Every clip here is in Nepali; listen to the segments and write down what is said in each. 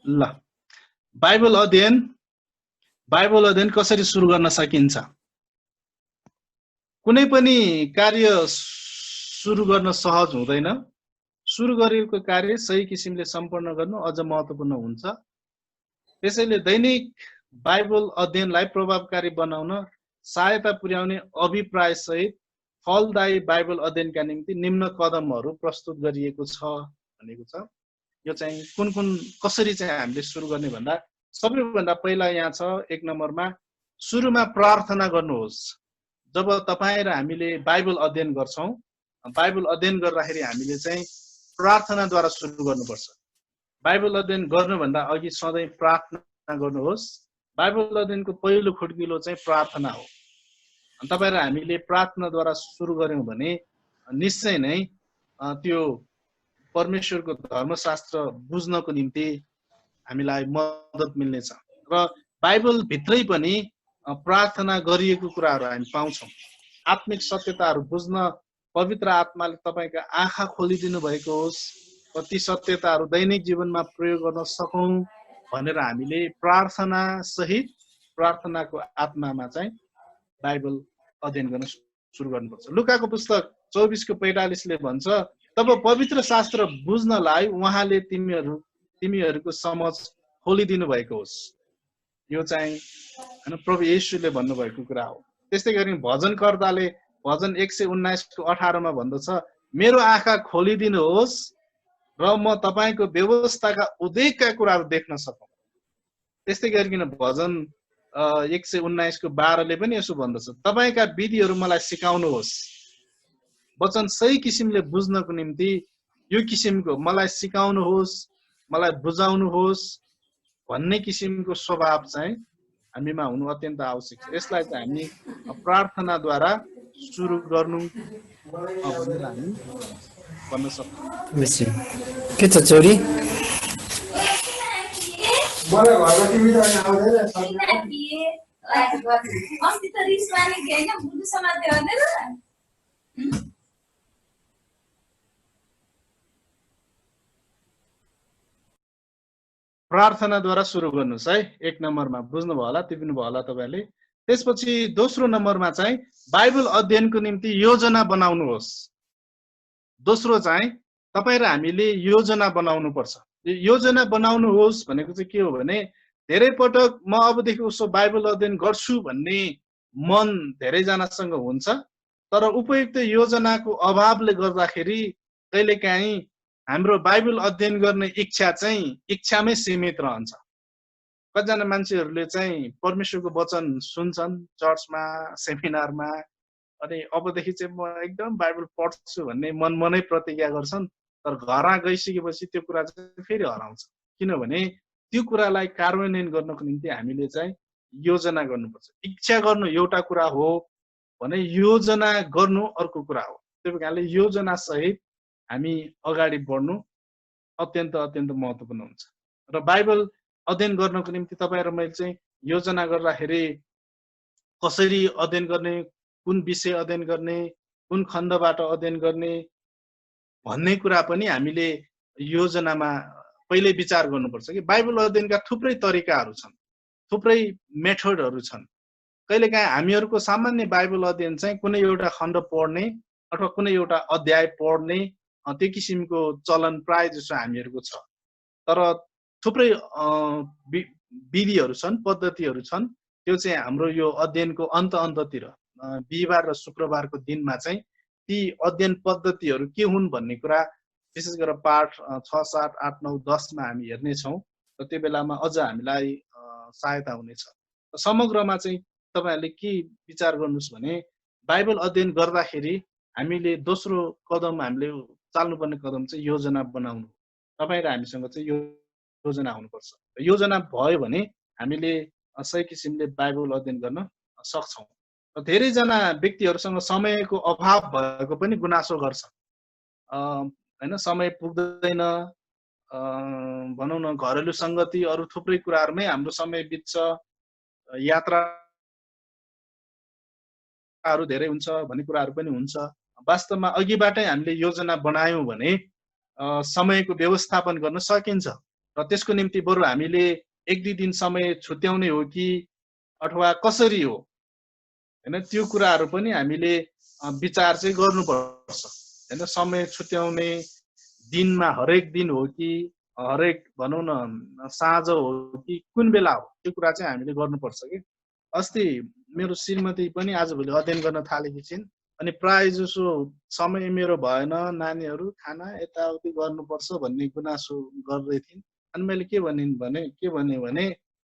ल बाइबल अध्ययन कसरी सुरु गर्न सकिन्छ? कुनै पनि कार्य सुरु गर्न सहज हुँदैन। सुरु गरिएको कार्य सही किसिमले सम्पन्न गर्नु अझ महत्त्वपूर्ण हुन्छ। त्यसैले दैनिक बाइबल अध्ययनलाई प्रभावकारी बनाउन सहायता पुर्याउने अभिप्राय सहित फलदायी बाइबल अध्ययनका निम्ति निम्न कदमहरू प्रस्तुत गरिएको छ भनेको छ। यो चाहिँ कुन कसरी चाहिँ हामीले सुरु गर्ने भन्दा सबैभन्दा पहिला यहाँ छ 1 नम्बरमा सुरुमा प्रार्थना गर्नुहोस्। जब तपाईं र हामीले बाइबल अध्ययन गर्छौं, बाइबल अध्ययन गर्दाखेरि हामीले चाहिँ प्रार्थनाद्वारा सुरु गर्नुपर्छ। बाइबल अध्ययन गर्नुभन्दा अघि सधैँ प्रार्थना गर्नुहोस्। बाइबल अध्ययनको पहिलो खुड्किलो चाहिँ प्रार्थना हो। तपाईं र हामीले प्रार्थनाद्वारा सुरु गर्यौं भने निश्चय नै त्यो परमेश्वरको धर्मशास्त्र बुझ्नको निम्ति हामीलाई मद्दत मिल्नेछ। र बाइबल भित्रै पनि प्रार्थना गरिएको कुराहरू हामी पाउँछौं। आत्मिक सत्यताहरू बुझ्न पवित्र आत्माले तपाईका आँखा खोलिदिनु भएको होस्, ती सत्यताहरू दैनिक जीवनमा प्रयोग गर्न सकौं भनेर हामीले प्रार्थना सहित प्रार्थनाको आत्मामा चाहिँ बाइबल अध्ययन गर्न सुरु गर्नुपर्छ। लुकाको पुस्तक 24:45 ले भन्छ, तब पवित्र शास्त्र बुझ्नलाई उहाँले तिमीहरूको समझ खोलिदिनु भएको होस्। यो चाहिँ हैन प्रभु येशूले भन्नुभएको कुरा हो। त्यस्तै गरी भजनकर्ताले भजन 119:18 मा भन्दछ, मेरो आँखा खोलिदिनुहोस् र म तपाईको व्यवस्थाका उदेकका कुराहरू देख्न सकौं। त्यस्तै गरिकन भजन 119:12 ले पनि यसो भन्दछ, तपाईका विधिहरू मलाई सिकाउनुहोस्। वचन सही किसिमले बुझ्नको निम्ति यो किसिमको मलाई सिकाउनुहोस्, मलाई बुझाउनुहोस् भन्ने किसिमको स्वभाव चाहिँ हामीमा हुनु अत्यन्त आवश्यक छ। यसलाई चाहिँ हामी प्रार्थनाद्वारा सुरु गर्नु भनेर हामी भन्न सक्छौं। के छ छोरी? मलाई घरमा टिभी जान आउँदैन अस्ति त रिसवानी हैन बुझु समाते गर्दैन। प्रार्थनाद्वारा सुरु गर्नुस् है। 1 नम्बरमा बुझ्नुभयो होला, टिप्नुभयो होला तपाईले। त्यसपछि दोस्रो नम्बरमा चाहिँ बाइबल अध्ययनको निम्ति योजना बनाउनुहोस्। दोस्रो चाहिँ तपाई र हामीले योजना बनाउनु पर्छ। योजना बनाउनुहोस् भनेको चाहिँ के हो भने धेरै पटक म अबदेखि उसो बाइबल अध्ययन गर्छु भन्ने मन धेरै जनासँग हुन्छ, तर उपयुक्त योजनाको अभावले गर्दाखेरि कहिलेकाहीँ हाम्रो बाइबल अध्ययन गर्ने इच्छा चाहिँ इच्छामै सीमित रहन्छ। कतिजना मान्छेहरूले चाहिँ परमेश्वरको वचन सुन्छन् चर्चमा, सेमिनारमा, अनि अबदेखि चाहिँ म एकदम बाइबल पढ्छु भन्ने मनै प्रतिज्ञा गर्छन्, तर घरमा गइसकेपछि त्यो कुरा चाहिँ फेरि हराउँछ। किनभने त्यो कुरालाई कार्यान्वयन गर्नको निम्ति हामीले चाहिँ योजना गर्नुपर्छ। इच्छा गर्नु एउटा कुरा हो भने योजना गर्नु अर्को कुरा हो। त्यही कारणले योजना सहित हामी अगाडि बढ्नु अत्यन्त महत्त्वपूर्ण हुन्छ। र बाइबल अध्ययन गर्नको निम्ति तपाईं र मैले चाहिँ योजना गर्दाखेरि कसरी अध्ययन गर्ने, कुन विषय अध्ययन गर्ने, कुन खण्डबाट अध्ययन गर्ने भन्ने कुरा पनि हामीले योजनामा पहिले विचार गर्नुपर्छ कि बाइबल अध्ययनका थुप्रै तरिकाहरू छन्, थुप्रै मेथडहरू छन्। कहिलेकाहीँ हामीहरूको सामान्य बाइबल अध्ययन चाहिँ कुनै एउटा खण्ड पढ्ने अथवा कुनै एउटा अध्याय पढ्ने त्यो किसिमको चलन प्राय जसो हामीहरूको छ। तर थुप्रै विधिहरू छन्, पद्धतिहरू छन्। त्यो चाहिँ हाम्रो यो अध्ययनको अन्ततिर बिहीबार र शुक्रबारको दिनमा चाहिँ ती अध्ययन पद्धतिहरू के हुन् भन्ने कुरा विशेष गरेर पाठ 6, 7, 8, 9, 10 मा हामी हेर्नेछौँ। र त्यो बेलामा अझ हामीलाई सहायता हुनेछ। समग्रमा चाहिँ तपाईहरुले के विचार गर्नुस् भने बाइबल अध्ययन गर्दाखेरि हामीले दोस्रो कदम हामीले चाल्नुपर्ने कदम चाहिँ योजना बनाउनु। तपाईं र हामीसँग चाहिँ योजना हुनुपर्छ। योजना भयो भने हामीले सही किसिमले बाइबल अध्ययन गर्न सक्छौं। र धेरै जना व्यक्तिहरुसँग समयको अभाव भएको पनि गुनासो गर्छ। हैन समय पुग्दैन, भनौं न घरेलु संगति अरु थुप्रै कुराहरुमै हाम्रो समय बित्छ, यात्राहरू धेरै हुन्छ भन्ने कुराहरु पनि हुन्छ। वास्तवमा अघिबाटै हामीले योजना बनायौं भने समयको व्यवस्थापन गर्न सकिन्छ र र त्यसको निम्ति बरु हामीले 1-2 दिन समय छुट्याउने हो कि अथवा कसरी हो हैन, त्यो कुराहरू पनि हामीले विचार चाहिँ गर्नुपर्छ हैन। समय छुट्याउने दिनमा हरेक दिन हो कि हरेक भनौँ न साँझ हो कि कुन बेला हो, त्यो कुरा चाहिँ हामीले गर्नुपर्छ कि। अस्ति मेरो श्रीमती पनि आजभोलि अध्ययन गर्न थालेकी छिन्, अनि प्राय जसो समय मेरो भएन, नानीहरू खाना यताउति गर्नुपर्छ भन्ने गुनासो गर्दै थिइन्। अनि मैले के भने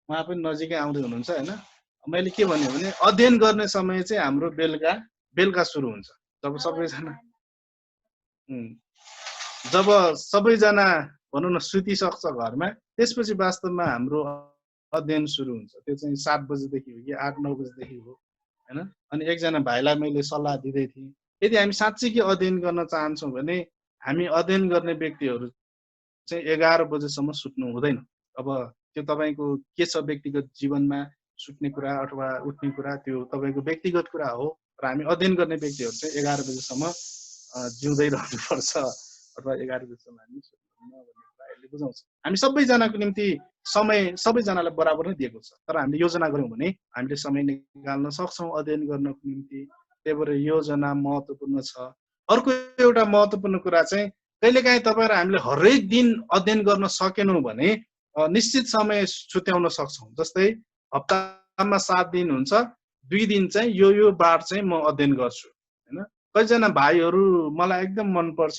उहाँ पनि नजिकै आउँदै हुनुहुन्छ हैन। मैले के भने अध्ययन गर्ने समय चाहिँ हाम्रो बेलुका सुरु हुन्छ, जब सबैजना भनौँ न सुतिसक्छ घरमा, त्यसपछि वास्तवमा हाम्रो अध्ययन सुरु हुन्छ। त्यो चाहिँ 7 बजेदेखि हो कि 8-9 बजेदेखि हो हैन। अनि एकजना भाइलाई मैले सल्लाह दिँदै थिएँ, यदि हामी साँच्चै अध्ययन गर्न चाहन्छौँ भने हामी अध्ययन गर्ने व्यक्तिहरू चाहिँ 11 बजेसम्म सुत्नु हुँदैन। अब त्यो तपाईको के छ व्यक्तिगत जीवनमा सुत्ने कुरा अथवा उठ्ने कुरा, त्यो तपाईको व्यक्तिगत कुरा हो। र हामी अध्ययन गर्ने व्यक्तिहरू चाहिँ 11 बजेसम्म जिउँदै रहनुपर्छ अथवा 11 बजेसम्म हामी सुत्नुहुन्न भन्ने कुरा यसले बुझाउँछ। हामी सबैजनाको निम्ति समय सबैजनालाई बराबर नै दिएको छ, तर हामीले योजना गऱ्यौँ भने हामीले समय निकाल्न सक्छौँ अध्ययन गर्नको निम्ति। त्यही भएर योजना महत्त्वपूर्ण छ। अर्को एउटा महत्त्वपूर्ण कुरा चाहिँ कहिलेकाहीँ तपाईँ र हामीले हरेक दिन अध्ययन गर्न सकेनौँ भने निश्चित समय छुट्याउन सक्छौँ। जस्तै हप्तामा 7 दिन हुन्छ, 2 दिन चाहिँ यो बार चाहिँ म अध्ययन गर्छु हैन। कतिजना भाइहरू मलाई एकदम मनपर्छ,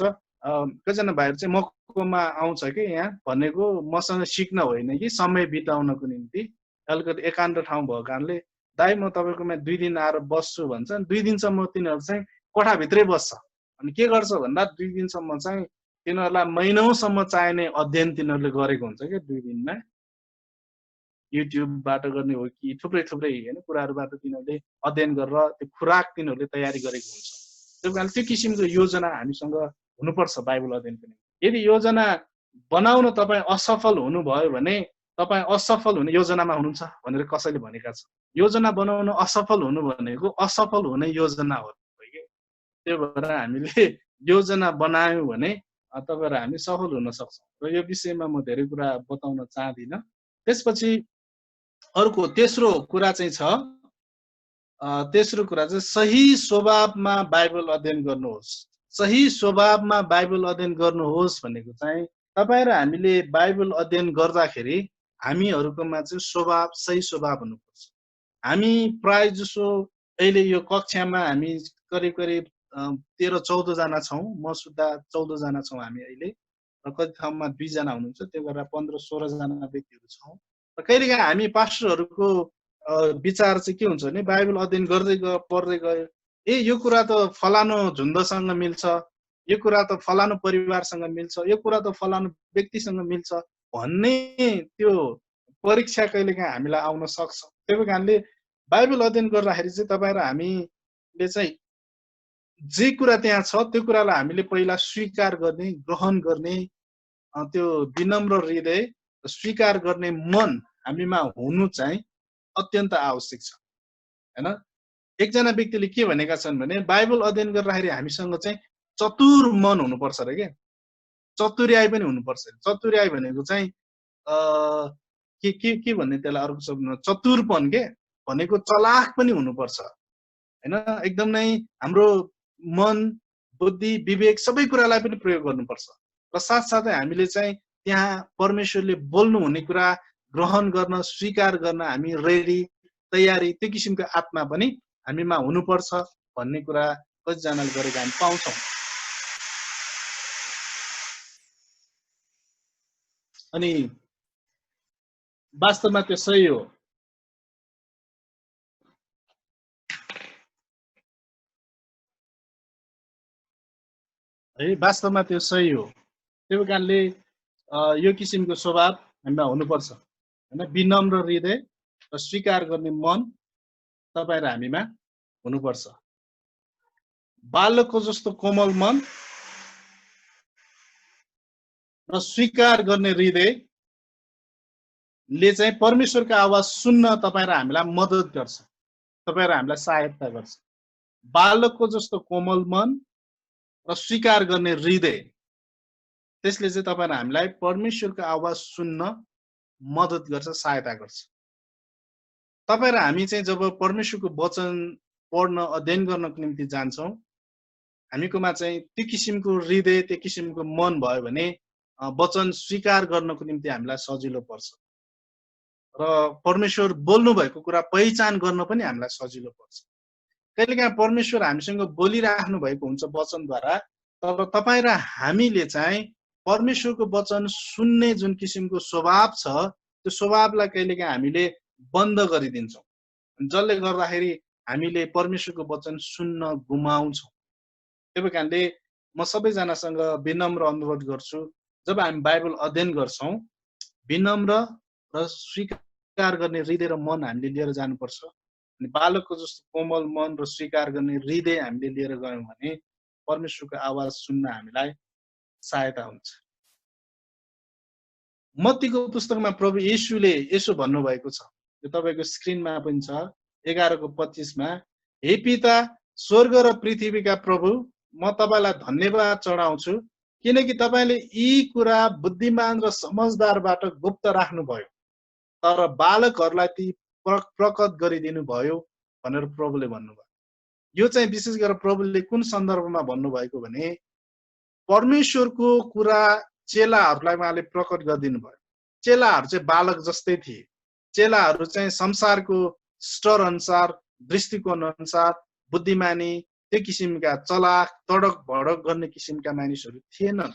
कतिजना भाइहरू चाहिँ मकोमा आउँछ कि यहाँ भनेको मसँग सिक्न होइन कि समय बिताउनको निम्ति, अलिकति एकान्त ठाउँ भएको कारणले दाइ म तपाईँकोमा 2 दिन आएर बस्छु भन्छ। 2 दिनसम्म तिनीहरू चाहिँ कोठाभित्रै बस्छ। अनि के गर्छ भन्दा 2 दिनसम्म चाहिँ तिनीहरूलाई महिनौसम्म चाहिने अध्ययन तिनीहरूले गरेको हुन्छ क्या। 2 दिनमा युट्युबबाट गर्ने हो कि थुप्रै हैन कुराहरूबाट तिनीहरूले अध्ययन गरेर त्यो खुराक तिनीहरूले तयारी गरेको हुन्छ। त्यही कारण त्यो किसिमको योजना हामीसँग हुनुपर्छ बाइबल अध्ययनको निम्ति। यदि योजना बनाउन तपाईँ असफल हुनुभयो भने तपाईँ असफल हुने योजनामा हुनुहुन्छ भनेर कसैले भनेका छन्। योजना बनाउन असफल हुनु भनेको असफल हुने योजना हो कि। त्यही भएर हामीले योजना बनायौँ भने तपाईहरु हामी सफल हुन सक्छौँ। र यो विषयमा म धेरै कुरा बताउन चाहदिनँ। त्यसपछि अर्को तेस्रो कुरा चाहिँ छ, तेस्रो कुरा चाहिँ सही स्वभावमा बाइबल अध्ययन गर्नुहोस्। सही स्वभावमा बाइबल अध्ययन गर्नुहोस् भनेको चाहिँ तपाईँ र हामीले बाइबल अध्ययन गर्दाखेरि हामीहरुकोमा चाहिँ स्वभाव सही स्वभाव हुनुपर्छ। हामी प्राय जसो अहिले यो कक्षामा हामी करिब 13-14 जना छौं, म सुद्धा 14 जना छौं हामी अहिले। र कति ठाउँमा 2 जना हुनुहुन्छ, त्यो गरेर 15-16 जना व्यक्तिहरू छौं। र कहिलेकाहीँ हामी पास्टरहरुको विचार चाहिँ के हुन्छ भने बाइबल अध्ययन गर्दै पढ्दै गयो, यो कुरा त फलानो झुण्डसँग मिल्छ, यो कुरा त फलानो परिवारसँग मिल्छ, यो कुरा त फलानो व्यक्तिसँग मिल्छ भन्ने त्यो परीक्षा कहिलेकाहीँ हामीलाई आउन सक्छ। त्यसै कारणले बाइबल अध्ययन गर्दाखेरि चाहिँ तपाईँ र हामीले चाहिँ जे कुरा त्यहाँ छ त्यो कुरालाई हामीले पहिला स्वीकार गर्ने, ग्रहण गर्ने, त्यो विनम्र हृदय स्वीकार गर्ने मन हामीमा हुनु चाहिँ अत्यन्त आवश्यक छ हैन। एकजना व्यक्तिले के भनेका छन् भने बाइबल अध्ययन गर्दाखेरि हामीसँग चाहिँ चतुर मन हुनुपर्छ रे के, चतुर्याइ पनि हुनुपर्छ। चतुर्याइ भनेको चाहिँ के भन्ने त्यसलाई अर्को शब्दमा चतुरपन के भनेको चलाख पनि हुनुपर्छ हैन। एकदम नै हाम्रो मन, बुद्धि, विवेक सबै कुरालाई पनि प्रयोग गर्नुपर्छ। र साथसाथै हामीले चाहिँ त्यहाँ परमेश्वरले बोल्नु हुने कुरा ग्रहण गर्न, स्वीकार गर्न हामी रेडी, तयारी, त्यो किसिमको आत्मा पनि हामीमा हुनुपर्छ भन्ने कुरा कतिजनाले गरेको हामी पाउँछौँ। अनि वास्तवमा त्यो सही हो। है वास्तवमा त्यो सही हो। त्यही कारणले यो किसिमको स्वभाव हामीमा हुनुपर्छ हैन। विनम्र हृदय र स्वीकार गर्ने मन तपाईँ र हामीमा हुनुपर्छ। बालकको जस्तो कोमल मन र स्वीकार गर्ने हृदयले चाहिँ परमेश्वरको आवाज सुन्न तपाईँ र हामीलाई मद्दत गर्छ, तपाईँ र हामीलाई सहायता गर्छ। बालकको जस्तो कोमल मन र स्वीकार गर्ने हृदय, त्यसले चाहिँ तपाईँ र हामीलाई परमेश्वरको आवाज सुन्न मद्दत गर्छ, सहायता गर्छ। तपाईँ र हामी चाहिँ जब परमेश्वरको वचन पढ्न अध्ययन गर्नको निम्ति जान्छौँ, हामीकोमा चाहिँ त्यो किसिमको हृदय, त्यो किसिमको मन भयो भने वचन स्वीकार गर्नको निम्ति हामीलाई सजिलो पर्छ र परमेश्वर बोल्नु भएको कुरा पहिचान गर्न पनि हामीलाई सजिलो पर्छ। कहिलेकाहीँ परमेश्वर हामीसँग बोलिराख्नु भएको हुन्छ वचनद्वारा, तर तपाईँ र हामीले चाहिँ परमेश्वरको वचन सुन्ने जुन किसिमको स्वभाव छ, त्यो स्वभावलाई कहिलेकाहीँ हामीले बन्द गरिदिन्छौँ, जसले गर्दाखेरि हामीले परमेश्वरको वचन सुन्न गुमाउँछौँ। त्यही कारणले म सबैजनासँग विनम्र अनुरोध गर्छु, जब हामी बाइबल अध्ययन गर्छौँ, विनम्र र स्वीकार गर्ने हृदय र मन हामीले लिएर जानुपर्छ। अनि बालकको जस्तो कोमल मन र स्वीकार गर्ने हृदय हामीले लिएर गयौँ भने परमेश्वरको आवाज सुन्न हामीलाई सहायता हुन्छ। मत्तीको पुस्तकमा प्रभु येशूले यसो भन्नुभएको छ, यो तपाईँको स्क्रिनमा पनि छ, 11:25मा, हे पिता, स्वर्ग र पृथ्वीका प्रभु, म तपाईँलाई धन्यवाद चढाउँछु, किनकि तपाईँले यी कुरा बुद्धिमान र समझदारबाट गुप्त राख्नुभयो, तर बालकहरूलाई ती प्रकट गरिदिनु भयो भनेर प्रभुले भन्नुभयो। यो चाहिँ विशेष गरेर प्रभुले कुन सन्दर्भमा भन्नुभएको भने परमेश्वरको कुरा चेलाहरूलाई उहाँले प्रकट गरिदिनु भयो। चेलाहरू चाहिँ बालक जस्तै थिए। चेलाहरू चाहिँ संसारको स्तर अनुसार, दृष्टिकोण अनुसार बुद्धिमानी, त्यो किसिमका चलाक, तडक भडक गर्ने किसिमका मानिसहरू थिएनन्।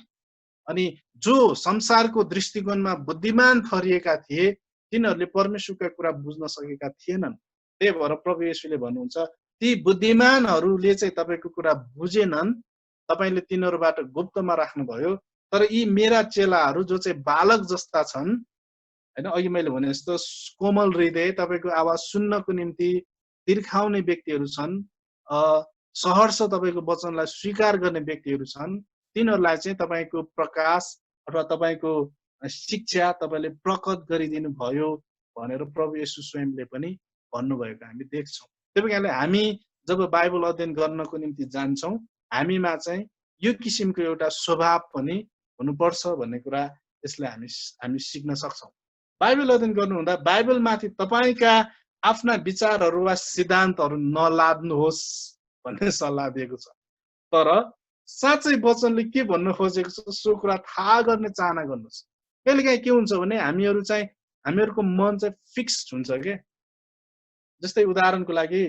अनि जो संसारको दृष्टिकोणमा बुद्धिमान ठहरिएका थिए तिनीहरूले परमेश्वरका कुरा बुझ्न सकेका थिएनन्। त्यही भएर प्रभु येशूले भन्नुहुन्छ, ती बुद्धिमानहरूले चाहिँ तपाईँको कुरा बुझेनन्, तपाईँले तिनीहरूबाट गुप्तमा राख्नुभयो, तर यी मेरा चेलाहरू जो चाहिँ बालक जस्ता छन्, हैन, अघि मैले भने जस्तो कोमल हृदय, तपाईँको आवाज सुन्नको निम्ति तिर्खाउने व्यक्तिहरू छन्, सहर्ष तपाईँको वचनलाई स्वीकार गर्ने व्यक्तिहरू छन्, तिनीहरूलाई चाहिँ तपाईँको प्रकाश अथवा तपाईँको शिक्षा तपाईँले प्रकट गरिदिनु भयो भनेर प्रभु येशू स्वयंले पनि भन्नुभएको हामी देख्छौँ। त्यही कारणले हामी जब बाइबल अध्ययन गर्नको निम्ति जान्छौँ, हामीमा चाहिँ यो किसिमको एउटा स्वभाव पनि हुनुपर्छ भन्ने कुरा यसले हामी सिक्न सक्छौँ। बाइबल अध्ययन गर्नुहुँदा बाइबलमाथि तपाईँका आफ्ना विचारहरू वा सिद्धान्तहरू नलाद्नुहोस् भन्ने सल्लाह दिएको छ, तर साँच्चै वचनले के भन्न खोजेको छ सो कुरा थाहा गर्ने चाहना गर्नुहोस्। कहिलेकाहीँ के हुन्छ भने हामीहरूको मन चाहिँ फिक्स्ड हुन्छ के। जस्तै उदाहरणको लागि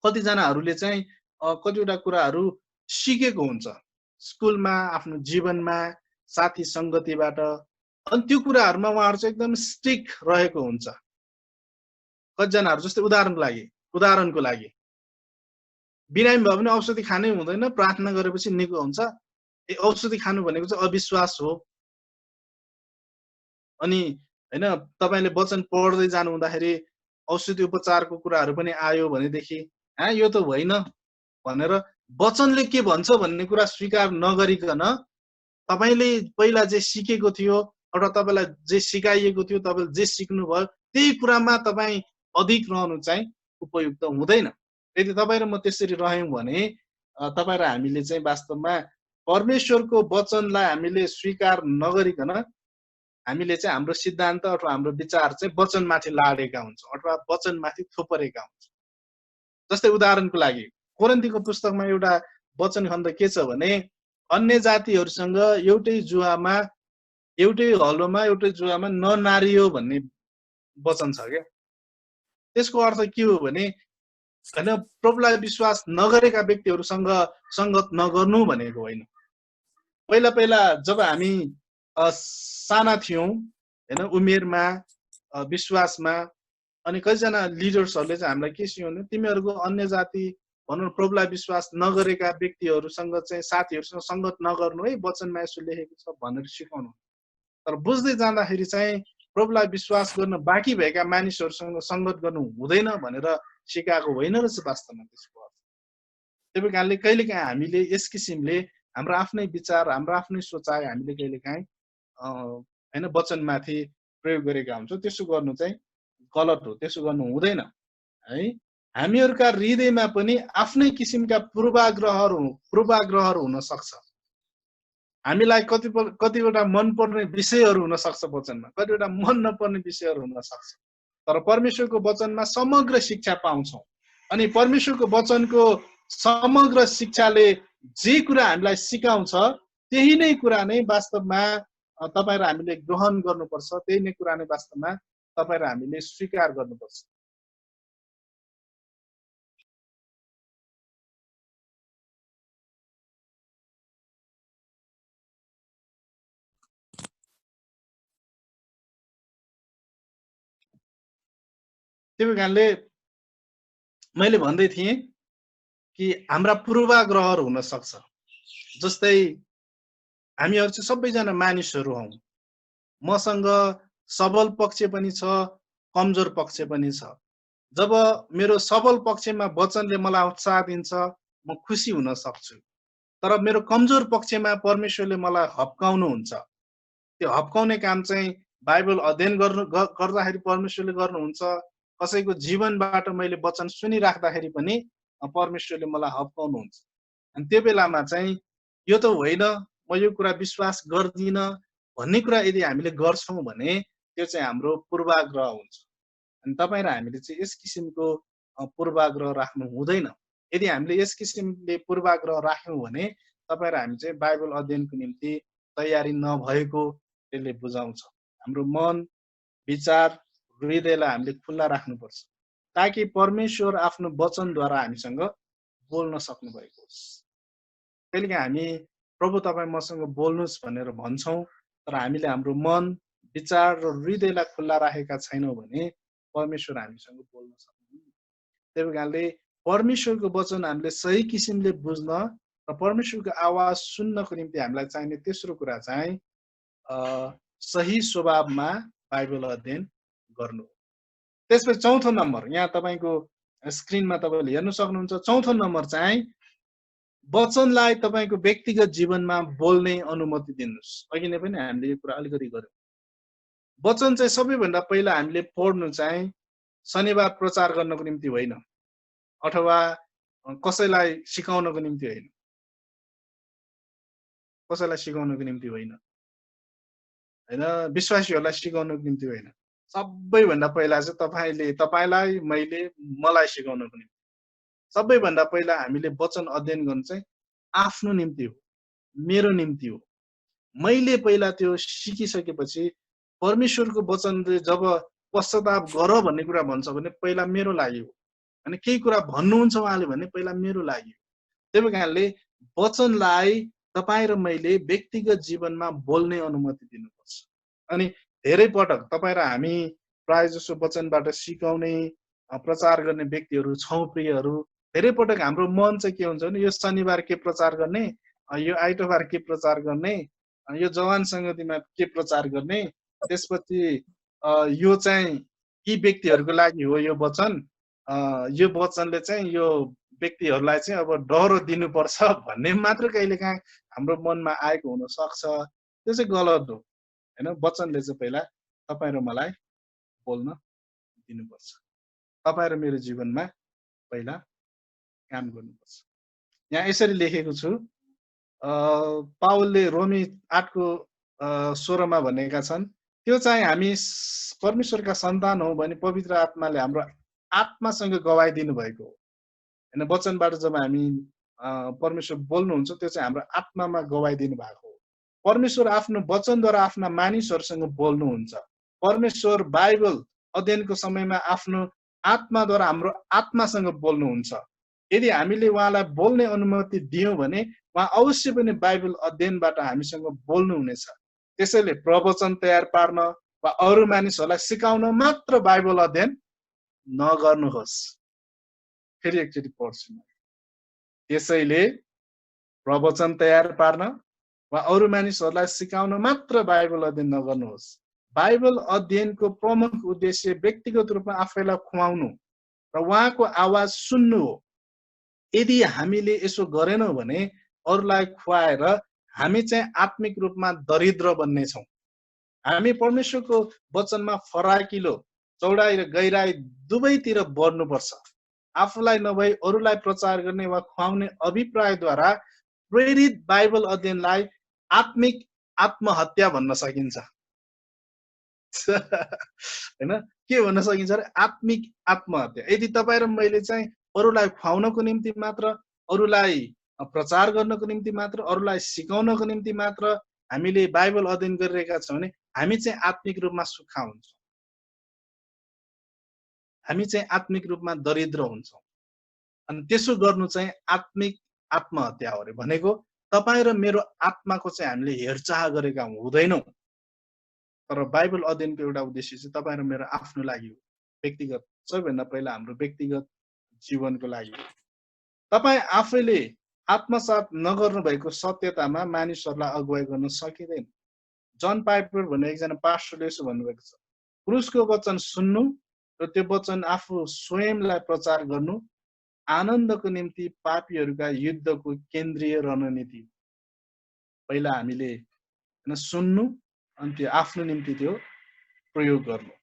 कतिजनाहरूले चाहिँ कतिवटा कुराहरू सिकेको हुन्छ स्कुलमा, आफ्नो जीवनमा, साथी सङ्गतिबाट, अनि त्यो कुराहरूमा उहाँहरू चाहिँ एकदम स्ट्रिक रहेको हुन्छ। कतिजनाहरू जस्तै उदाहरणको लागि बिरामी भयो भने औषधि खानै हुँदैन, प्रार्थना गरेपछि निको हुन्छ। औषधि खानु भनेको चाहिँ अविश्वास हो। अनि हैन, तपाईले वचन पढ्दै जानु हुँदाखेरि औषधि उपचारको कुराहरू पनि आयो भनेदेखि यो त होइन भनेर वचनले के भन्छ भन्ने कुरा स्वीकार नगरिकन तपाईले पहिला जे सिकेको थियो अथवा तपाईलाई जे सिकाइएको थियो, तपाईले जे सिक्नु भयो त्यही कुरामा तपाई अधिक रहनु चाहिँ उपयुक्त हुँदैन। यदि तपाई र म त्यसरी रह्यौं भने तपाई र हामीले चाहिँ वास्तवमा परमेश्वरको वचनलाई हामीले स्वीकार नगरिकन हामीले चाहिँ हाम्रो सिद्धान्त अथवा हाम्रो विचार चाहिँ वचनमाथि लाडेका हुन्छौं अथवा वचनमाथि थोपरेका हुन्छौं। जस्तै उदाहरणको लागि कोरिन्थीको पुस्तकमा एउटा वचन खण्ड के छ भने अन्य जातिहरुसँग एउटै जुवामा, एउटै हलोमा, एउटै जुवामा ननारियो भन्ने वचन छ के। त्यसको अर्थ के हो भने हैन, प्रभुलाई विश्वास नगरेका व्यक्तिहरुसँग संगत नगर्नु भनेको होइन। पहिला पहिला जब हामी साना थियौं हैन, उमेरमा, विश्वासमा, अनि कतिजना लिडर्सहरुले चाहिँ हामीलाई के सिकाउनु, तिमीहरुको अन्य जाति भनौं प्रभुलाई विश्वास नगरेका व्यक्तिहरुसँग चाहिँ साथीहरुसँग संगत नगर्नु है, वचनमा यसो लेखेको छ भनेर सिकाउनु। तर बुझ्दै जाँदाखेरि चाहिँ प्रभुलाई विश्वास गर्न बाँकी भएका मानिसहरुसँग संगत गर्नु हुँदैन भनेर सिकाएको होइन रहेछ वास्तवमा त्यसको अर्थ। त्यही कारणले कहिलेकाहीँ हामीले यस किसिमले हाम्रो आफ्नै विचार, हाम्रो आफ्नै सोचाइ हामीले कहिलेकाहीँ हैन वचनमाथि प्रयोग गरेका हुन्छौँ। त्यसो गर्नु चाहिँ गलत हो, त्यसो गर्नु हुँदैन है। हामीहरुका हृदयमा पनि आफ्नै किसिमका पूर्वाग्रहहरू हुन सक्छ। हामीलाई कतिवटा मनपर्ने विषयहरू हुन सक्छ वचनमा, कतिवटा मन नपर्ने विषयहरू हुन सक्छ, तर परमेश्वरको वचनमा समग्र शिक्षा पाउँछौँ। अनि परमेश्वरको वचनको समग्र शिक्षाले जे कुरा हामीलाई सिकाउँछ त्यही नै कुरा नै वास्तवमा तपाईँ र हामीले ग्रहण गर्नुपर्छ, त्यही नै कुरा नै वास्तवमा तपाईँ र हामीले स्वीकार गर्नुपर्छ। त्यही कारणले मैले भन्दै थिएँ कि हाम्रा पूर्वाग्रहहरू हुन सक्छ। जस्तै हामीहरू चाहिँ सबैजना मानिसहरू हौँ। मसँग सबल पक्ष पनि छ, कमजोर पक्ष पनि छ। जब मेरो सबल पक्षमा वचनले मलाई उत्साह दिन्छ, म खुसी हुन सक्छु। तर मेरो कमजोर पक्षमा परमेश्वरले मलाई हप्काउनुहुन्छ। त्यो हप्काउने काम चाहिँ बाइबल अध्ययन गर्दाखेरि परमेश्वरले गर्नुहुन्छ। कसैको जीवनबाट मैले वचन सुनिराख्दाखेरि पनि परमेश्वरले मलाई हप्काउनुहुन्छ। अनि त्यो बेलामा चाहिँ यो त होइन, म यो कुरा विश्वास गर्दिनँ भन्ने कुरा यदि हामीले गर्छौँ भने त्यो चाहिँ हाम्रो पूर्वाग्रह हुन्छ। अनि तपाईँ र हामीले चाहिँ यस किसिमको पूर्वाग्रह राख्नु हुँदैन। यदि हामीले यस किसिमले पूर्वाग्रह राख्यौँ भने तपाईँ र हामी चाहिँ बाइबल अध्ययनको निम्ति तयारी नभएको त्यसले बुझाउँछ। हाम्रो मन, विचार, हृदयलाई हामीले खुल्ला राख्नुपर्छ ताकि परमेश्वर आफ्नो वचनद्वारा हामीसँग बोल्न सक्नु भएको होस्। कहिलेकाहीँ हामी प्रभु तपाईँ मसँग बोल्नुहोस् भनेर भन्छौँ, तर हामीले हाम्रो मन, विचार र हृदयलाई खुल्ला राखेका छैनौँ भने परमेश्वर हामीसँग बोल्न सक्नुहुन्न। त्यही कारणले परमेश्वरको वचन हामीले सही किसिमले बुझ्न र परमेश्वरको आवाज सुन्नको निम्ति हामीलाई चाहिने तेस्रो कुरा चाहिँ सही स्वभावमा बाइबल अध्ययन गर्नु। त्यसपछि चौथो नम्बर, यहाँ तपाईँको स्क्रिनमा तपाईँले हेर्न सक्नुहुन्छ, चौथो नम्बर चाहिँ वचनलाई तपाईँको व्यक्तिगत जीवनमा बोल्ने अनुमति दिनुहोस्। अघि नै पनि हामीले यो कुरा अलिकति गर्यौँ। वचन चाहिँ सबैभन्दा पहिला हामीले पढ्नु चाहिँ शनिबार प्रचार गर्नको निम्ति होइन, अथवा कसैलाई सिकाउनको निम्ति होइन, कसैलाई सिकाउनको निम्ति होइन, होइन विश्वासीहरूलाई सिकाउनको निम्ति होइन। सबैभन्दा पहिला चाहिँ तपाईँलाई, मैले, मलाई सिकाउनको निम्ति। सबैभन्दा पहिला हामीले वचन अध्ययन गर्नु चाहिँ आफ्नो निम्ति हो, मेरो निम्ति हो। मैले पहिला त्यो सिकिसकेपछि परमेश्वरको वचनले जब पश्चाताप गर भन्ने कुरा भन्छ भने पहिला मेरो लागि हो। अनि केही कुरा भन्नुहुन्छ उहाँले भने पहिला मेरो लागि हो। त्यही कारणले वचनलाई तपाईँ र मैले व्यक्तिगत जीवनमा बोल्ने अनुमति दिनुपर्छ। अनि धेरै पटक तपाईँ र हामी प्रायः जसो वचनबाट सिकाउने प्रचार गर्ने व्यक्तिहरू छौँ प्रियहरू। धेरै पटक हाम्रो मन चाहिँ के हुन्छ भने यो शनिबार के प्रचार गर्ने, यो आइतबार के प्रचार गर्ने, यो जवान सङ्गतिमा के प्रचार गर्ने, त्यसपछि यो चाहिँ यी व्यक्तिहरूको लागि हो यो वचन, यो वचनले चाहिँ यो व्यक्तिहरूलाई चाहिँ अब डह्रो दिनुपर्छ भन्ने मात्र कहिलेकाहीँ हाम्रो मनमा आएको हुन सक्छ। त्यो चाहिँ गलत हो, होइन। वचनले चाहिँ पहिला तपाईँ र मलाई बोल्न दिनुपर्छ, तपाईँ र मेरो जीवनमा पहिला काम गर्नुपर्छ। यहाँ यसरी लेखेको छु, पावलले रोमी 8:16 भनेका छन्, त्यो चाहिँ हामी परमेश्वरका सन्तान हौँ भने पवित्र आत्माले हाम्रो आत्मासँग गवाई दिनुभएको हो, होइन। वचनबाट जब हामी परमेश्वर बोल्नुहुन्छ त्यो चाहिँ हाम्रो आत्मामा गवाई दिनु भएको हो। परमेश्वर आफ्नो वचनद्वारा आफ्ना मानिसहरूसँग बोल्नुहुन्छ। परमेश्वर बाइबल अध्ययनको समयमा आफ्नो आत्माद्वारा हाम्रो आत्मासँग बोल्नुहुन्छ। यदि हामीले उहाँलाई बोल्ने अनुमति दियौँ भने उहाँ अवश्य पनि बाइबल अध्ययनबाट हामीसँग बोल्नुहुनेछ। त्यसैले प्रवचन तयार पार्न वा अरू मानिसहरूलाई सिकाउन मात्र बाइबल अध्ययन नगर्नुहोस्। फेरि एकचोटि पढ्छु म। त्यसैले प्रवचन तयार पार्न वा अरू मानिसहरूलाई सिकाउन मात्र बाइबल अध्ययन नगर्नुहोस्। बाइबल अध्ययनको प्रमुख उद्देश्य व्यक्तिगत रूपमा आफैलाई खुवाउनु र उहाँको आवाज सुन्नु हो। यदि हामीले यसो गरेनौँ भने अरूलाई खुवाएर हामी चाहिँ आत्मिक रूपमा दरिद्र बन्नेछौँ। हामी परमेश्वरको वचनमा फराकिलो, चौडाइ र गहिराई दुवैतिर बढ्नुपर्छ। आफूलाई नभई अरूलाई प्रचार गर्ने वा खुवाउने अभिप्रायद्वारा प्रेरित बाइबल अध्ययनलाई आत्मिक आत्महत्या भन्न सकिन्छ हैन के भन्न सकिन्छ अरे आत्मिक आत्महत्या यदि तपाईँ र मैले चाहिँ अरूलाई खुवाउनको निम्ति मात्र अरूलाई प्रचार गर्नको निम्ति मात्र अरूलाई सिकाउनको निम्ति मात्र हामीले बाइबल अध्ययन गरिरहेका छौँ भने हामी चाहिँ आत्मिक रूपमा सुक्खा हुन्छौँ हामी चाहिँ आत्मिक रूपमा दरिद्र हुन्छौँ अनि त्यसो गर्नु चाहिँ आत्मिक आत्महत्या हो रे भनेको तपाईँ र मेरो आत्माको चाहिँ हामीले हेरचाह गरेका हुँदैनौँ तर बाइबल अध्ययनको एउटा उद्देश्य चाहिँ तपाईँ र मेरो आफ्नो लागि हो व्यक्तिगत सबैभन्दा पहिला हाम्रो व्यक्तिगत जीवनको लागि हो तपाईँ आफैले आत्मसात नगर्नु भएको सत्यतामा मानिसहरूलाई अगुवाई गर्न सकिँदैन जन पाइपर भन्ने एकजना पास्टरले यसो भन्नुभएको छ क्रुसको वचन सुन्नु र त्यो वचन आफू स्वयंलाई प्रचार गर्नु आनन्दको निम्ति पापीहरूका युद्धको केन्द्रीय रणनीति पहिला हामीले सुन्नु अनि त्यो आफ्नो निम्ति त्यो प्रयोग गर्नु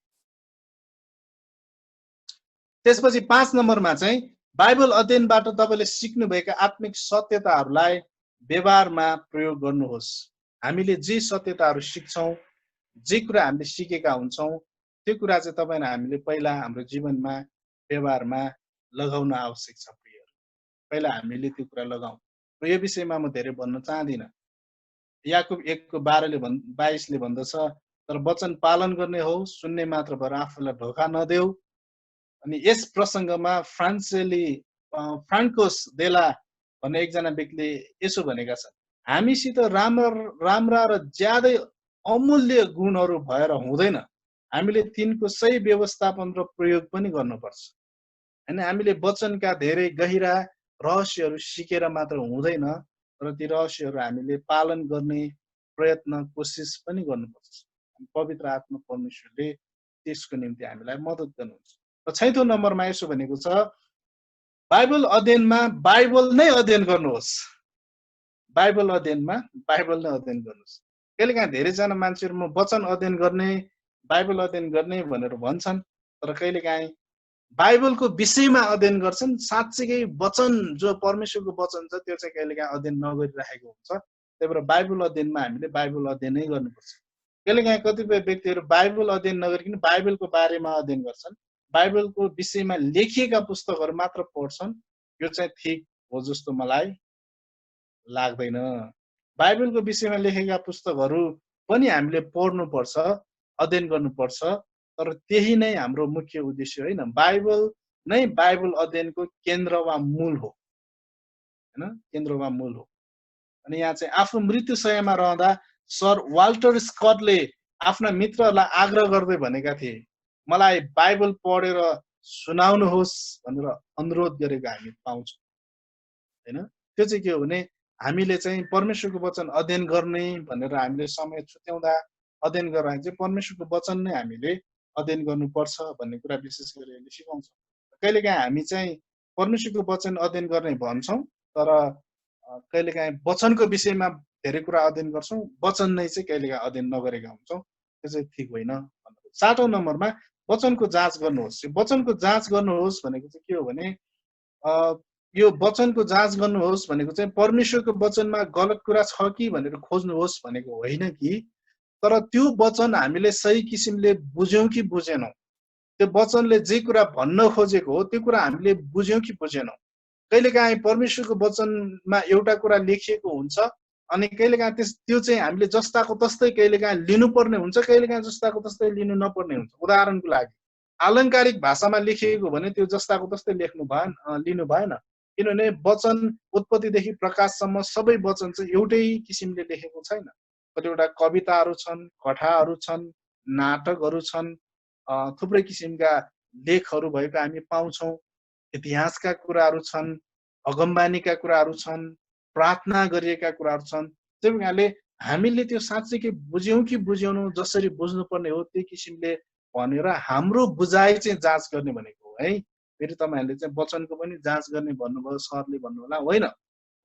त्यसपछि 5 नम्बरमा चाहिँ बाइबल अध्ययनबाट तपाईले सिक्नुभएका आत्मिक सत्यताहरूलाई व्यवहारमा प्रयोग गर्नुहोस् हामीले जे सत्यताहरू सिक्छौं जे कुरा हामीले सिकेका हुन्छौं त्यो कुरा चाहिँ तपाईले हामीले पहिला हाम्रो जीवनमा व्यवहारमा लगाउन आवश्यक छ प्रियहरू पहिला हामीले त्यो कुरा लगाउँ र यो विषयमा म धेरै भन्न चाहदिन याकुब 1:12 ले 22 ले भन्दछ तर वचन पालन गर्ने हो सुन्ने मात्र भएर आफूलाई धोका नदेऊ अनि यस प्रसंगमा फ्रान्कोस देला भन्ने एकजना व्यक्तिले यसो भनेका छन् हामीसित राम्रा र ज्यादै अमूल्य गुणहरू भएर हुँदैन हामीले तिनको सही व्यवस्थापन र प्रयोग पनि गर्नुपर्छ हैन हामीले वचनका धेरै गहिरा रहस्यहरू सिकेर मात्र हुँदैन तर ती रहस्यहरू हामीले पालन गर्ने प्रयत्न कोशिश पनि गर्नुपर्छ पवित्र आत्मा परमेश्वरले त्यसको निम्ति हामीलाई मद्दत गर्नुहुन्छ र 6औं नम्बरमा यसो भनेको छ बाइबल अध्ययनमा बाइबल नै अध्ययन गर्नुहोस् बाइबल अध्ययनमा बाइबल नै अध्ययन गर्नुहोस् कहिलेकाहीँ धेरैजना मान्छेहरू म वचन अध्ययन गर्ने बाइबल अध्ययन गर्ने भनेर भन्छन् तर कहिलेकाहीँ बाइबलको विषयमा अध्ययन गर्छन् साच्चै वचन जो परमेश्वरको वचन छ त्यो चाहिँ कहिलेकाहीँ अध्ययन नगरिरहेको हुन्छ त्यही भएर बाइबल अध्ययनमा हामीले बाइबल अध्ययन नै गर्नुपर्छ कहिलेकाहीँ कतिपय व्यक्तिहरू बाइबल अध्ययन नगरिकन बाइबलको बारेमा अध्ययन गर्छन् बाइबलको विषयमा लेखिएका पुस्तकहरू मात्र पढ्छन् यो चाहिँ ठीक हो जस्तो मलाई लाग्दैन बाइबलको विषयमा लेखेका पुस्तकहरू पनि हामीले पढ्नुपर्छ अध्ययन गर्नुपर्छ तर त्यही नै हाम्रो मुख्य उद्देश्य होइन बाइबल नै बाइबल अध्ययनको केन्द्र वा मूल हो हैन केन्द्र वा मूल हो अनि यहाँ चाहिँ आफू मृत्युशय्यामा रहँदा सर वाल्टर स्कटले आफ्ना मित्रहरूलाई आग्रह गर्दै भनेका थिए मलाई बाइबल पढेर सुनाउनुहोस् भनेर अनुरोध गरेको हामी पाउँछौँ हैन त्यो चाहिँ के हो भने हामीले चाहिँ परमेश्वरको वचन अध्ययन गर्ने भनेर हामीले समय छुट्याउँदा अध्ययन गरेर चाहिँ परमेश्वरको वचन नै हामीले अध्ययन गर्नुपर्छ भन्ने कुरा विशेष गरी हामीले सिकाउँछौँ कहिलेकाहीँ हामी चाहिँ परमेश्वरको वचन अध्ययन गर्ने भन्छौँ तर कहिलेकाहीँ वचनको विषयमा धेरै कुरा अध्ययन गर्छौँ वचन नै चाहिँ कहिलेकाहीँ अध्ययन नगरेका हुन्छौँ त्यो चाहिँ ठिक होइन 7औं नम्बरमा वचनको जाँच गर्नुहोस् वचनको जाँच गर्नुहोस् भनेको चाहिँ के हो भने यो वचनको जाँच गर्नुहोस् भनेको चाहिँ परमेश्वरको वचनमा गलत कुरा छ कि भनेर खोज्नुहोस् भनेको होइन कि तर त्यो वचन हामीले सही किसिमले बुझ्यौं कि बुझेनौं त्यो वचनले जे कुरा भन्न खोजेको हो त्यो कुरा हामीले बुझ्यौं कि बुझेनौं कहिलेकाहीँ परमेश्वरको वचनमा एउटा कुरा लेखिएको हुन्छ अनि कहिलेकाहीँ त्यो चाहिँ हामीले जस्ताको तस्तै कहिलेकाहीँ लिनुपर्ने हुन्छ कहिलेकाहीँ जस्ताको तस्तै लिनु नपर्ने हुन्छ उदाहरणको लागि आलङ्कारिक भाषामा लेखिएको भने त्यो जस्ताको तस्तै लिनु भएन किनभने वचन उत्पत्तिदेखि प्रकाशसम्म सबै वचन चाहिँ एउटै किसिमले लेखेको छैन कतिवटा कविताहरू छन् कथाहरू छन् नाटकहरू छन् थुप्रै किसिमका लेखहरू भएको हामी पाउँछौँ इतिहासका कुराहरू छन् अगमबानीका कुराहरू छन् प्रार्थना गरिएका कुराहरू छन् त्यही कारणले हामीले त्यो साँच्चै बुझ्यौं कि बुझेनौं जसरी बुझ्नुपर्ने हो त्यही किसिमले भनेर हाम्रो बुझाइ चाहिँ जाँच गर्ने भनेको हो है फेरि तपाईहरुले चाहिँ वचनको पनि जाँच गर्ने भन्नुभयो सरले भन्नु होला होइन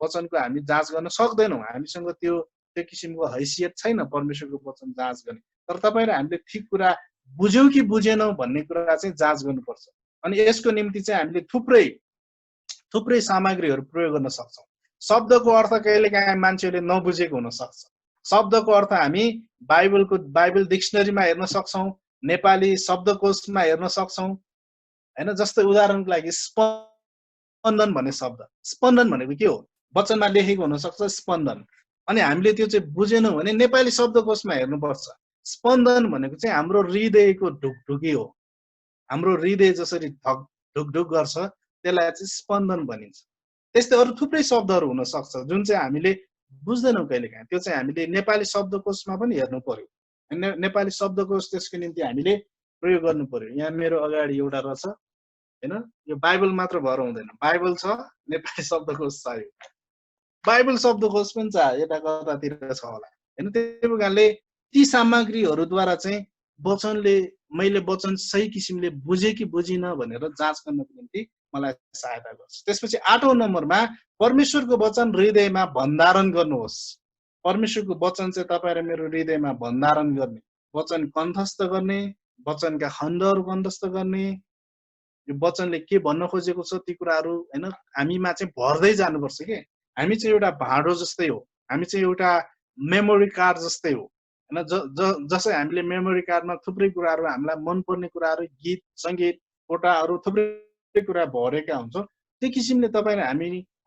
वचनको हामी जाँच गर्न सक्दैनौं हामीसँग त्यो किसिमको हैसियत छैन परमेश्वरको वचन जाँच गर्ने तर तपाईं र हामीले ठीक कुरा बुझ्यौं कि बुझेनौं भन्ने कुरा चाहिँ जाँच गर्नुपर्छ अनि यसको निम्ति चाहिँ हामीले थुप्रै सामग्रीहरू प्रयोग गर्न सक्छौं शब्दको अर्थ कहिलेकाहीँ मान्छेले नबुझेको हुन सक्छ शब्दको अर्थ हामी बाइबल डिक्सनरीमा हेर्न सक्छौँ, नेपाली शब्दकोशमा हेर्न सक्छौँ हैन। जस्तै उदाहरणको लागि स्पन्दन भन्ने शब्द, स्पन्दन भनेको के हो? वचनमा लेखेको हुन सक्छ स्पन्दन, अनि हामीले त्यो चाहिँ बुझेनौँ भने नेपाली शब्दकोशमा हेर्नुपर्छ। स्पन्दन भनेको चाहिँ हाम्रो हृदयको ढुकढुकी हो। हाम्रो हृदय जसरी ढुकढुक गर्छ त्यसलाई चाहिँ स्पन्दन भनिन्छ। त्यस्तै अरू थुप्रै शब्दहरू हुन सक्छ जुन चाहिँ हामीले बुझ्दैनौँ कहिलेकाहीँ, त्यो चाहिँ हामीले नेपाली शब्दकोशमा पनि हेर्नु पर्यो। नेपाली शब्दकोश त्यसको निम्ति हामीले प्रयोग गर्नु पर्यो। यहाँ मेरो अगाडि एउटा रहेछ हैन, यो बाइबल मात्र भएर हुँदैन, बाइबल छ, नेपाली शब्दकोश छ, यो बाइबल शब्दकोश पनि छ, यता कतातिर छ होला हैन। त्यही कारणले ती सामग्रीहरूद्वारा चाहिँ वचनले मैले वचन सही किसिमले बुझेँ कि बुझिनँ भनेर जाँच गर्नको निम्ति मलाई सहायता गर्छ। त्यसपछि 8औं नम्बरमा परमेश्वरको वचन हृदयमा भण्डारण गर्नुहोस्। परमेश्वरको वचन चाहिँ तपाईँ र मेरो हृदयमा भण्डारण गर्ने, वचन कण्ठस्थ गर्ने, वचनका खण्डहरू कण्ठस्थ गर्ने, यो वचनले के भन्न खोजेको छ ती कुराहरू हैन हामीमा चाहिँ भर्दै जानुपर्छ के। हामी चाहिँ एउटा भाँडो जस्तै हो, हामी चाहिँ एउटा मेमोरी कार्ड जस्तै हो हैन। जसै हामीले मेमोरी कार्डमा थुप्रै कुराहरू हामीलाई मनपर्ने कुराहरू, गीत सङ्गीत फोटाहरू थुप्रै कुरा भरेका हुन्छौँ, त्यो किसिमले तपाईँ र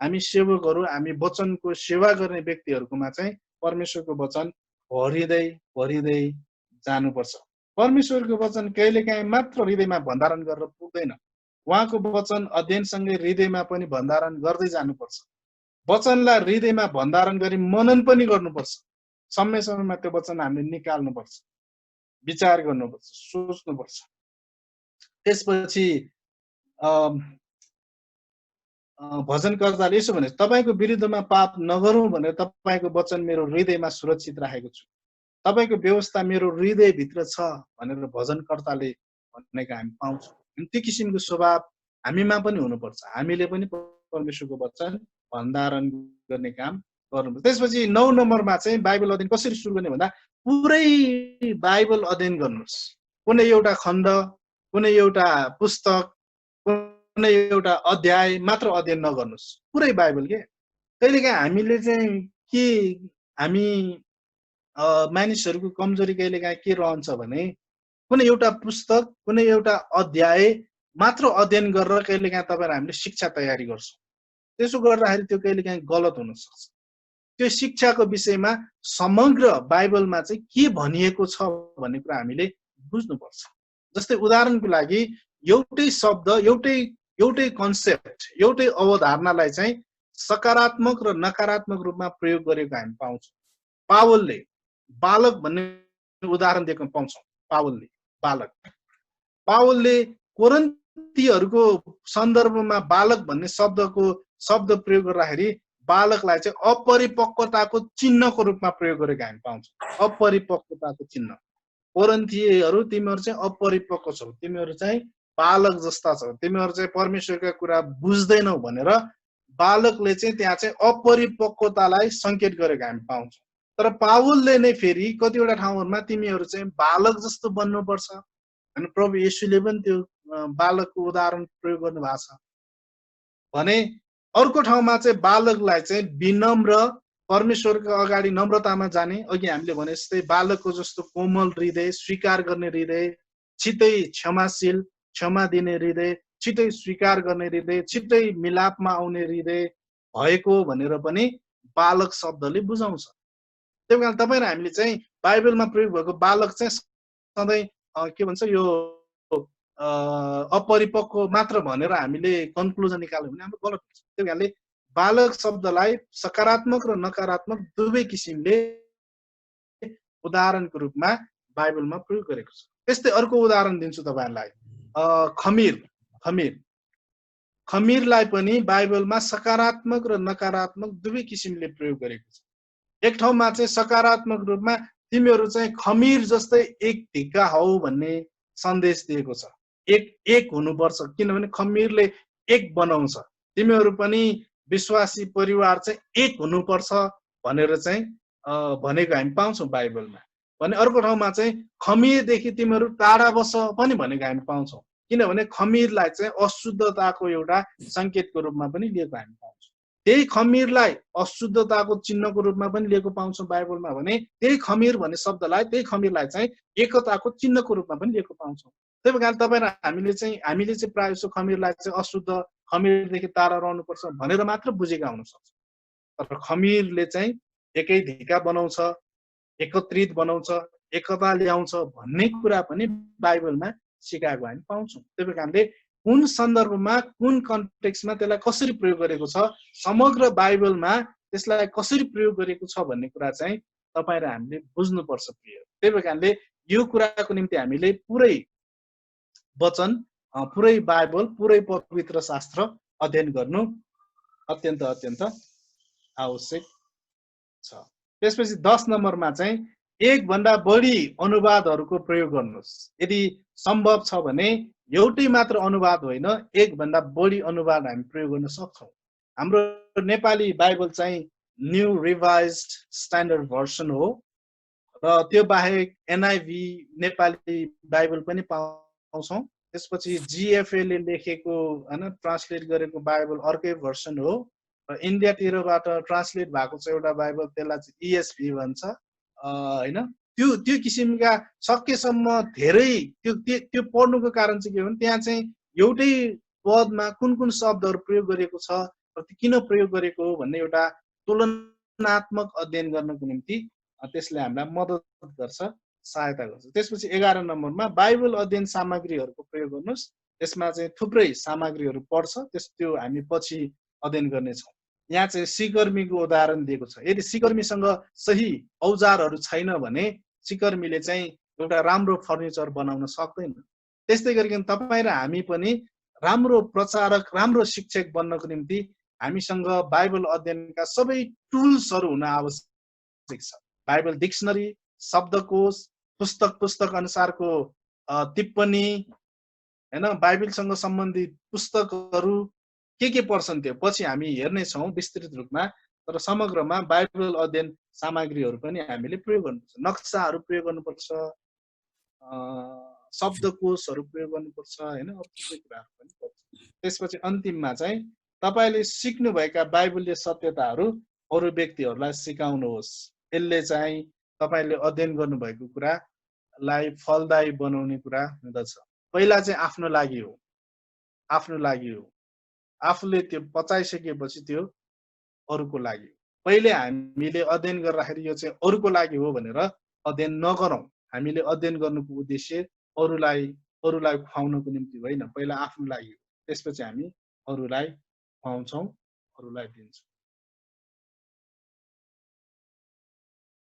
हामी सेवकहरू, हामी वचनको सेवा गर्ने व्यक्तिहरूकोमा चाहिँ परमेश्वरको वचन भरिँदै भरिँदै जानुपर्छ। परमेश्वरको वचन कहिलेकाहीँ मात्र हृदयमा भण्डारण गरेर पुग्दैन, उहाँको वचन अध्ययनसँगै हृदयमा पनि भण्डारण गर्दै जानुपर्छ। वचनलाई हृदयमा भण्डारण गरी मनन पनि गर्नुपर्छ। समय समयमा त्यो वचन हामीले निकाल्नुपर्छ, विचार गर्नुपर्छ, सोच्नुपर्छ। त्यसपछि भजनकर्ताले यसो भने तपाईको विरुद्धमा पाप नगरौँ भनेर तपाईको वचन मेरो हृदयमा सुरक्षित राखेको छु, तपाईको व्यवस्था मेरो हृदयभित्र छ भनेर भजनकर्ताले भनेको हामी पाउँछौँ। त्यो किसिमको स्वभाव हामीमा पनि हुनुपर्छ। हामीले पनि परमेश्वरको वचन भण्डारण गर्ने काम गर्नुपर्छ। त्यसपछि 9 नम्बरमा चाहिँ बाइबल अध्ययन कसरी सुरु गर्ने भन्दा पुरै बाइबल अध्ययन गर्नुहोस्। कुनै एउटा खण्ड, कुनै एउटा पुस्तक, कुनै एउटा अध्याय मात्र अध्ययन नगर्नुहोस्, पुरै बाइबल के। कहिलेकाहीँ हामीले चाहिँ के हामी मानिसहरूको कमजोरी कहिलेकाहीँ के रहन्छ भने कुनै एउटा पुस्तक, कुनै एउटा अध्याय मात्र अध्ययन गरेर कहिलेकाहीँ तपाईँ र हामीले शिक्षा तयारी गर्छौँ। त्यसो गर्दाखेरि त्यो कहिलेकाहीँ गलत हुन सक्छ। त्यो शिक्षाको विषयमा समग्र बाइबलमा चाहिँ के भनिएको छ भन्ने कुरा हामीले बुझ्नुपर्छ। जस्तै उदाहरणको लागि एउटै शब्द, एउटै कन्सेप्ट, एउटै अवधारणालाई चाहिँ सकारात्मक र नकारात्मक रूपमा प्रयोग गरेको हामी पाउँछौँ। पावलले बालक भन्ने उदाहरण दिएको पाउँछौँ। पावलले कोरिन्थीहरूको सन्दर्भमा बालक भन्ने शब्द प्रयोग गर्दाखेरि बालकलाई चाहिँ अपरिपक्वताको चिन्हको रूपमा प्रयोग गरेको हामी पाउँछौँ। अपरिपक्वताको चिन्ह, कोरिन्थीहरू तिमीहरू चाहिँ अपरिपक्व छौ, तिमीहरू चाहिँ बालक जस्ता छौ, तिमीहरू चाहिँ परमेश्वरका कुरा बुझ्दैनौ भनेर बालकले चाहिँ त्यहाँ चाहिँ अपरिपक्वतालाई सङ्केत गरेको हामी पाउँछौँ। तर पावलले नै फेरि कतिवटा ठाउँहरूमा तिमीहरू चाहिँ बालक जस्तो बन्नुपर्छ अनि प्रभु येशूले पनि त्यो बालकको उदाहरण प्रयोग गर्नु भएको छ भने अर्को ठाउँमा चाहिँ बालकलाई चाहिँ विनम्र, परमेश्वरको अगाडि नम्रतामा जाने, अघि हामीले भने जस्तै बालकको जस्तो कोमल हृदय, स्वीकार गर्ने हृदय, छिट्टै क्षमाशील, क्षमा दिने हृदय, छिट्टै स्वीकार गर्ने हृदय, छिट्टै मिलापमा आउने हृदय भएको भनेर पनि बालक शब्दले बुझाउँछ। त्यही कारण तपाईँ र हामीले चाहिँ बाइबलमा प्रयोग भएको बालक चाहिँ सधैँ के भन्छ यो अपरिपक्व मात्र भनेर हामीले कन्क्लुजन निकाल्यो भने हाम्रो गलत हुन्छ। त्यही कारणले बालक शब्दलाई सकारात्मक र नकारात्मक दुवै किसिमले उदाहरणको रूपमा बाइबलमा प्रयोग गरेको छ। त्यस्तै अर्को उदाहरण दिन्छु तपाईँहरूलाई, खमीरलाई पनि बाइबलमा सकारात्मक र नकारात्मक दुवै किसिमले प्रयोग गरेको छ। एक ठाउँमा चाहिँ सकारात्मक रूपमा तिमीहरू चाहिँ खमीर जस्तै एक ढिक्का हौ भन्ने सन्देश दिएको छ। एक हुनुपर्छ, किनभने खमीरले एक बनाउँछ। तिमीहरू पनि विश्वासी परिवार चाहिँ एक हुनुपर्छ भनेर चाहिँ भनेको हामी पाउँछौँ बाइबलमा। भने अर्को ठाउँमा चाहिँ खमीरदेखि तिमीहरू टाढा बस पनि भनेको हामी पाउँछौँ, किनभने खमीरलाई चाहिँ अशुद्धताको एउटा सङ्केतको रूपमा पनि लिएको हामी पाउँछौँ। त्यही खमीरलाई अशुद्धताको चिन्हको रूपमा पनि लिएको पाउँछौँ बाइबलमा भने त्यही खमीर भन्ने शब्दलाई त्यही खमीरलाई चाहिँ एकताको चिन्हको रूपमा पनि लिएको पाउँछौँ। त्यही कारण तपाईँ र हामीले चाहिँ प्रायः जसो खमीरलाई चाहिँ अशुद्ध खमीरदेखि टाढा रहनुपर्छ भनेर मात्र बुझेका हुन सक्छ। तर खमीरले चाहिँ एकै ढिका बनाउँछ, एकत्रित बनाउँछ, एकता ल्याउँछ भन्ने कुरा पनि बाइबलमा सिकाएको हामी पाउँछौँ। त्यही कारणले कुन सन्दर्भमा कुन कन्टेक्स्टमा त्यसलाई कसरी प्रयोग गरेको छ, समग्र बाइबलमा त्यसलाई कसरी प्रयोग गरेको छ भन्ने कुरा चाहिँ तपाईँ र हामीले बुझ्नुपर्छ प्रिय। त्यही कारणले यो कुराको निम्ति हामीले पुरै वचन, पुरै बाइबल, पुरै पवित्र शास्त्र अध्ययन गर्नु अत्यन्त अत्यन्त आवश्यक छ। त्यसपछि 10 नम्बरमा चाहिँ एक भन्दा बढी अनुवादहरूको प्रयोग गर्नुहोस्। यदि सम्भव छ भने एउटै मात्र अनुवाद होइन, एक भन्दा बढी अनुवाद हामी प्रयोग गर्न सक्छौँ। हाम्रो नेपाली बाइबल चाहिँ न्यू रिभाइज्ड स्ट्यान्डर्ड भर्सन हो र त्यो बाहेक एनआइभी नेपाली बाइबल पनि पाउँछौँ। त्यसपछि जिएफए ले लेखेको हैन ट्रान्सलेट गरेको बाइबल अर्कै भर्सन हो र इन्डियातिरबाट ट्रान्सलेट भएको छ एउटा बाइबल, त्यसलाई चाहिँ इएसभी भन्छ हैन। त्यो किसिमका सकेसम्म धेरै त्यो पढ्नुको कारण चाहिँ के हो भने त्यहाँ चाहिँ एउटै पदमा कुन कुन शब्दहरू प्रयोग गरेको छ र किन प्रयोग गरेको हो भन्ने एउटा तुलनात्मक अध्ययन गर्नको निम्ति त्यसले हामीलाई मद्दत गर्छ, सहायता गर्छ। त्यसपछि 11 नम्बरमा बाइबल अध्ययन सामग्रीहरूको प्रयोग गर्नुहोस्। त्यसमा चाहिँ थुप्रै सामग्रीहरू पर्छ, त्यो हामी पछि अध्ययन गर्नेछौँ। यहाँ चाहिँ सिकर्मीको उदाहरण दिएको छ। यदि सिकर्मीसँग सही औजारहरू छैन भने सिकर्मीले चाहिँ एउटा राम्रो फर्निचर बनाउन सक्दैन। त्यस्तै गरिकन तपाईँ र हामी पनि राम्रो प्रचारक, राम्रो शिक्षक बन्नको निम्ति हामीसँग बाइबल अध्ययनका सबै टुल्सहरू हुन आवश्यक छ। बाइबल डिक्सनरी, शब्दकोश, पुस्तक अनुसारको टिप्पणी हैन, बाइबलसँग सम्बन्धित पुस्तकहरू के पर्छन् त्यो पछि हामी हेर्नेछौँ विस्तृत रूपमा। तर समग्रमा बाइबल अध्ययन सामग्रीहरू पनि हामीले प्रयोग गर्नुपर्छ। नक्साहरू प्रयोग गर्नुपर्छ, शब्दकोशहरू प्रयोग गर्नुपर्छ हैन, अरू थुप्रै कुराहरू पनि पर्छ। त्यसपछि अन्तिममा चाहिँ तपाईले सिक्नुभएका बाइबलीय सत्यताहरू अरू व्यक्तिहरूलाई सिकाउनुहोस्। यसले चाहिँ तपाईले अध्ययन गर्नुभएको कुरालाई फलदायी बनाउने कुरा हुँदछ। पहिला चाहिँ आफ्नो लागि हो, आफ्नो लागि हो। आफूले त्यो पचाइसकेपछि त्यो अरूको लागि। पहिले हामीले अध्ययन गर्दाखेरि यो चाहिँ अरूको लागि हो भनेर अध्ययन नगरौँ। हामीले अध्ययन गर्नुको उद्देश्य अरूलाई खुवाउनको निम्ति होइन, पहिला आफ्नो लागि हो। त्यसपछि हामी अरूलाई खुवाउँछौँ, अरूलाई दिन्छौँ।